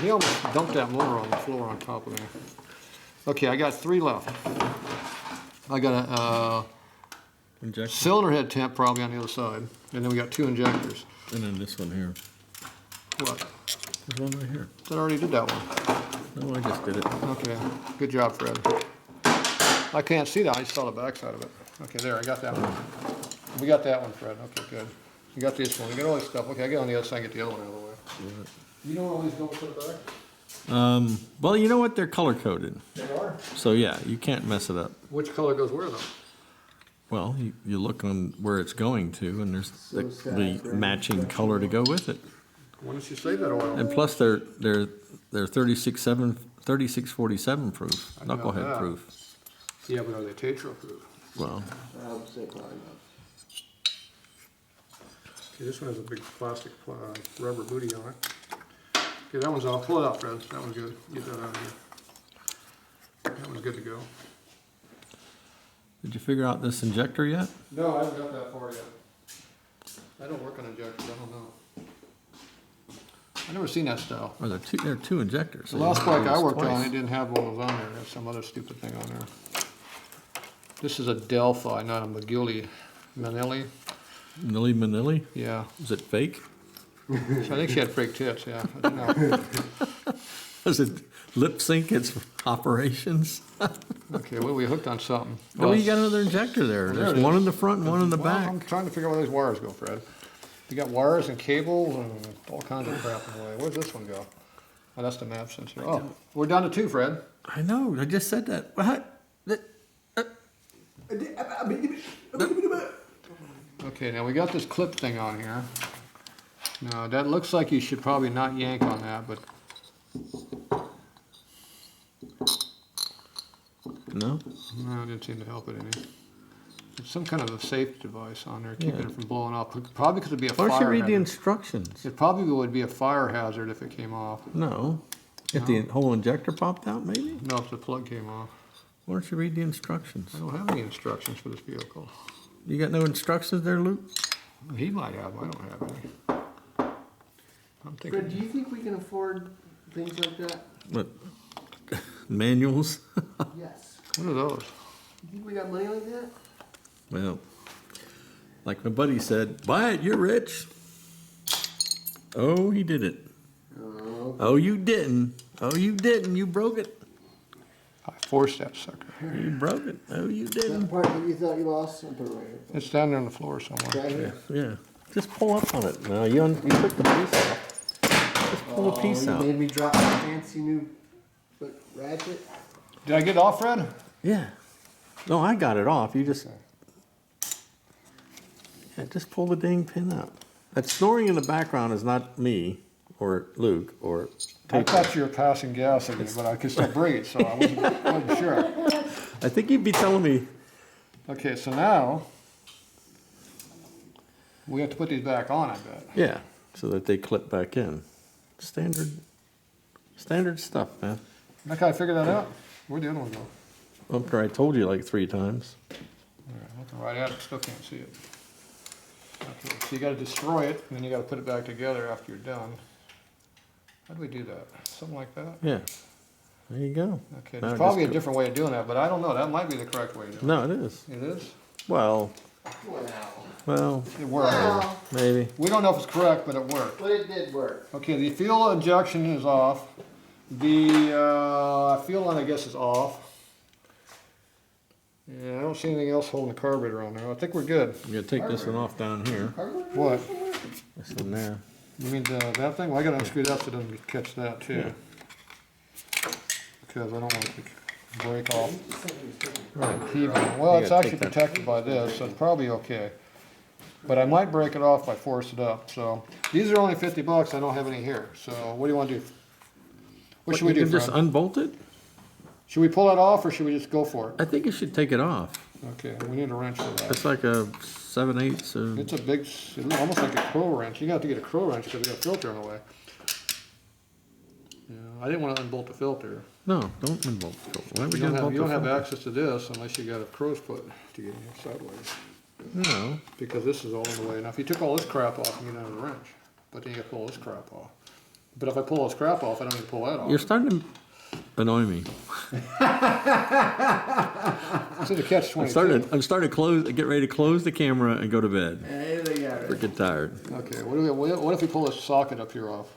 He almost dumped that motor on the floor on top of me. Okay, I got 3 left. I got a cylinder head temp probably on the other side, and then we got 2 injectors. And then this one here. What? There's one right here. I already did that one. No, I just did it. Okay, good job, Fred. I can't see that, I just saw the backside of it. Okay, there, I got that one. We got that one, Fred. Okay, good. We got this one. We got all this stuff. Okay, I get on the other side and get the other one out of the way. You know all these go to the back? Well, you know what? They're color coded. They are? So yeah, you can't mess it up. Which color goes where though? Well, you look on where it's going to, and there's the matching color to go with it. Why don't you save that oil? And plus, they're 3647 proof, knucklehead proof. Yeah, but are they Tatro proof? Well, I would say probably not. Okay, this one has a big plastic rubber booty on it. Okay, that one's off. Pull it out, Fred. That one's good. Get that out of here. That one's good to go. did you figure out this injector yet? No, I haven't got that far yet. I don't work on injectors. I don't know. I've never seen that style. Or there are two injectors. The last bike I worked on, it didn't have one of those on there. It had some other stupid thing on there. This is a Delphi, not a Manilli. Manilli Manilli? Yeah. Is it fake? So I think she had fake tits, yeah. I don't know. Does it lip sync its operations? Okay, well, we hooked on something. Well, you got another injector there. Well, There's there it one is. in the front and one in the back. I'm trying to figure out where these wires go, Fred. You got wires and cables and all kinds of crap in the way. Where's this one go? Oh, that's the map sensor. Oh, we're down to 2, Fred. I know, I just said that. What? Okay, now we got this clip thing on here. Now, that looks like you should probably not yank on that, but No? no, it didn't seem to help it any. It's some kind of a safety device on there, keeping it from blowing up. Probably because it'd be a Why fire don't you read the hazard. instructions? It probably would be a fire hazard if it came off. No. If the whole injector popped out, maybe? No, if the plug came off. Why don't you read the instructions? I don't have any instructions for this vehicle. You got no instructions there, Luke? He might have, I don't have any. I'm Fred, do thinking, you think we can afford things like that? What? Manuals? Yes. what are those? You think we got money like that? Well, like my buddy said, buy it, you're rich. Oh, he did it. Oh. Oh, you didn't. Oh, you didn't. You broke it. I forced that sucker. You broke it. Oh, you That didn't. part that you thought you lost, I'll put it right here. It's down there on the floor somewhere. Right here. Yeah. Just pull up on it. Now, you took the piece off. Just pull a piece you out. made me drop my fancy new ratchet. Did I get it off, Fred? Yeah. No, I got it off. You just... Yeah, just pull the dang pin out. That snoring in the background is not me or Luke or I Tatro. thought you were passing gas again, but I could still breathe, so I wasn't sure. I think you'd be telling me... Okay, so now we have to put these back on, I bet. Yeah, so that they clip back in. Standard stuff, man. Now can I figure that out? Where'd the other one go? After I told you like 3 times. All right, looking right at it, still can't see it. Okay, so you gotta destroy it, and then you gotta put it back together after you're done. How do we do that? Something like that? Yeah. There you go. Okay, Now there's probably a just different way of doing that, but I don't know. That might be the correct way of doing No, it is. it. It is? Well, Wow. It worked. Well, maybe. We don't know if it's correct, but it worked. but it did work. Okay, the fuel injection is off. The fuel line, I guess, is off. Yeah, I don't see anything else holding the carburetor on there. I think we're good. I'm gonna take this one off down here. What? This one there. You mean that thing? Well, I gotta unscrew that so it doesn't catch that too. Yeah. Because I don't want it to break off. Right. Well, You it's gotta actually take that. protected by this, so it's probably okay. But I might break it off if I force it up. So these are only 50 bucks. I don't have any here. So what do you want to do? What should we You do, can just Fred? unbolt it? Should we pull that off or should we just go for it? I think you should take it off. Okay, we need a wrench for that. It's like a 7/8. It's a big, it looks almost like a crow wrench. You have to get a crow wrench because we got a filter in the way. Yeah, I didn't want to unbolt the filter. No, don't unbolt it. Why would You you don't have, unbolt you don't the have filter? access to this unless you got a crow's foot to get in here sideways. No. Because this is all in the way. Now, if you took all this crap off, you can have a wrench. But then you got to pull this crap off. But if I pull this crap off, I don't need to pull that off. You're starting to annoy me. It's in the catch 22. I'm starting to get ready to close the camera and go to bed. Hey, they got it. Freaking tired. Okay, what if we pull this socket up here off?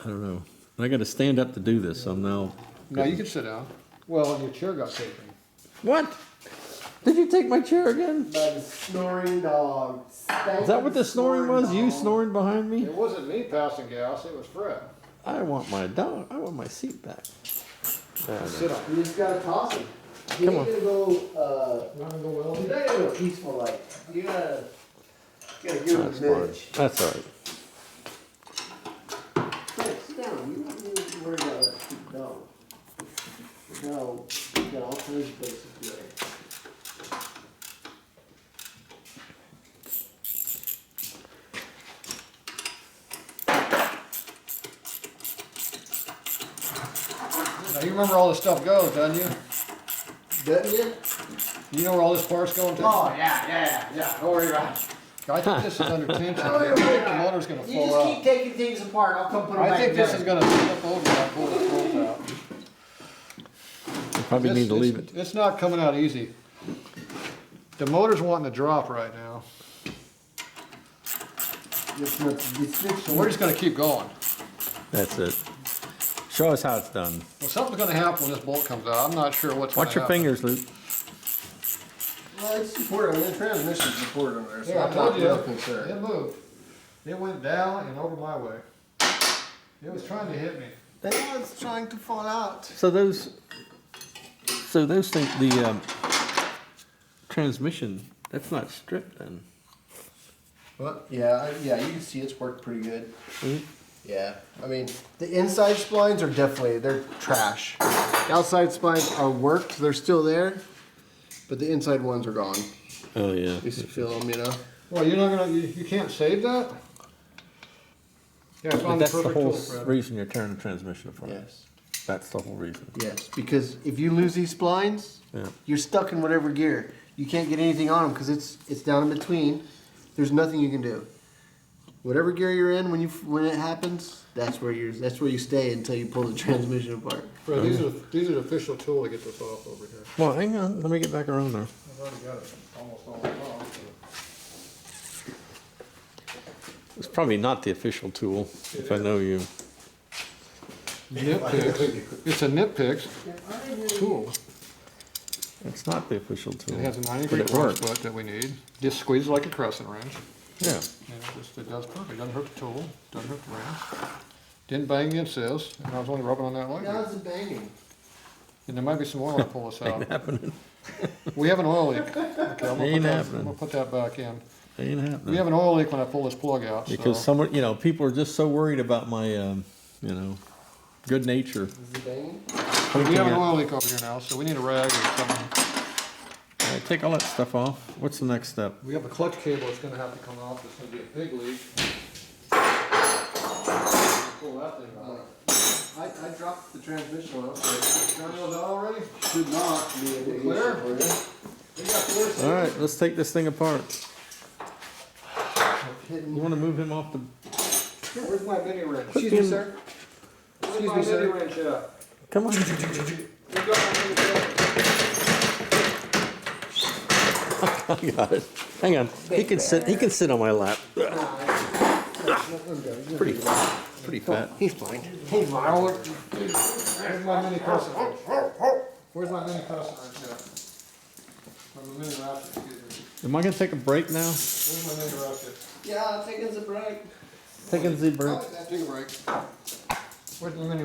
I don't know. I got to stand up to do this, so I'm now. No, you can sit down. Well, your chair got taken. What? Did you take my chair again? By the snoring dog. Is that what the snoring was? You snoring behind me? It wasn't me passing gas, it was Fred. I want my dog. I want my seat back. Sit on. You just gotta toss him. You Come ain't on. gonna go, Not gonna go well? you're not gonna go peaceful life. You gotta give him That's a fine. minute. That's all right. Yeah, sit down. You don't need to worry about that stupid dog. No, you got all kinds of places to go. Now, you remember all this stuff goes, doesn't you? Doesn't it? You know where all this part's going to? Oh, yeah. Don't worry about it. I think this is under tension. Don't worry I think about the it. motor's gonna You fall just out. keep taking things apart. I'll come put them I back think this together. is gonna flip over when I pull this bolt out. You probably need to leave it. It's not coming out easy. The motor's wanting to drop right now. So So we're just gonna keep going. That's it. Show us how it's done. Well, something's gonna happen when this bolt comes out. I'm not sure what's gonna Watch your happen. fingers, Luke. Well, it's supported. I mean, the transmission's supported on there, so Yeah, I I'm told not you, real it concerned. moved. It went down and over my way. It was trying to hit me. That was trying to fall out. So those things, the transmission, that's not stripped then. What? Yeah, you can see it's worked pretty good. Mhm. Yeah, I mean, the inside splines are they're trash. The outside splines are worked, they're still there, but the inside ones are gone. Oh yeah. At least you feel them, you know? Well, you're not gonna, you can't save that? Yeah, I But found the that's the perfect whole tool, Fred. reason you're turning the transmission apart. Yes. That's the whole reason. Yes, because if you lose these splines, Yeah. you're stuck in whatever gear. You can't get anything on them because it's down in between. There's nothing you can do. Whatever gear you're in when it happens, that's where you stay until you pull the transmission apart. Fred, these are the official tool to get this off over here. Well, hang on. Let me get back around there. I've already got it almost all off. It's probably not the official tool, if I know you. Nitpicks. It's a nitpicks tool. It's not the official tool. It has a 90 but degree it torque works. split that we need. Just squeezes like a crescent wrench. Yeah. And it does perfect. Doesn't hurt the tool. Doesn't hurt the wrench. Didn't bang against this. And I was only rubbing on that Now lightly. it's a banging. And there might be some oil to pull this out. Ain't happening. We have an oil leak. Okay, I'm Ain't gonna happening. put that back in. Ain't We happening. have an oil leak when I pull this plug out. Because So. someone, people are just so worried about my, good nature. Is it banging? We have an at- oil leak over here now, so we need a rag or something. All right, take all that stuff off. What's the next step? We have a clutch cable that's gonna have to come off. It's gonna be a big leak. Pull that thing out. I dropped the transmission off. Turn those out already? Should not be a big Clear? issue for you. We got clear. All right, let's take this thing apart. Hitting. You want to move him off the? Where's my mini wrench? Put Excuse me, him- sir. Where's Excuse my me, sir. mini wrench at? Come on. We got my mini wrench. I got it. Hang on. He can sit. He can sit on my lap. Pretty fat. He's fine. He's my Where's my mini crescent wrench? Where's my mini crescent wrench at? My mini ratchet, excuse me. Am I gonna take a break now? Where's my mini ratchet? Yeah, taking a break. Taking the break. Take a break. Where's my mini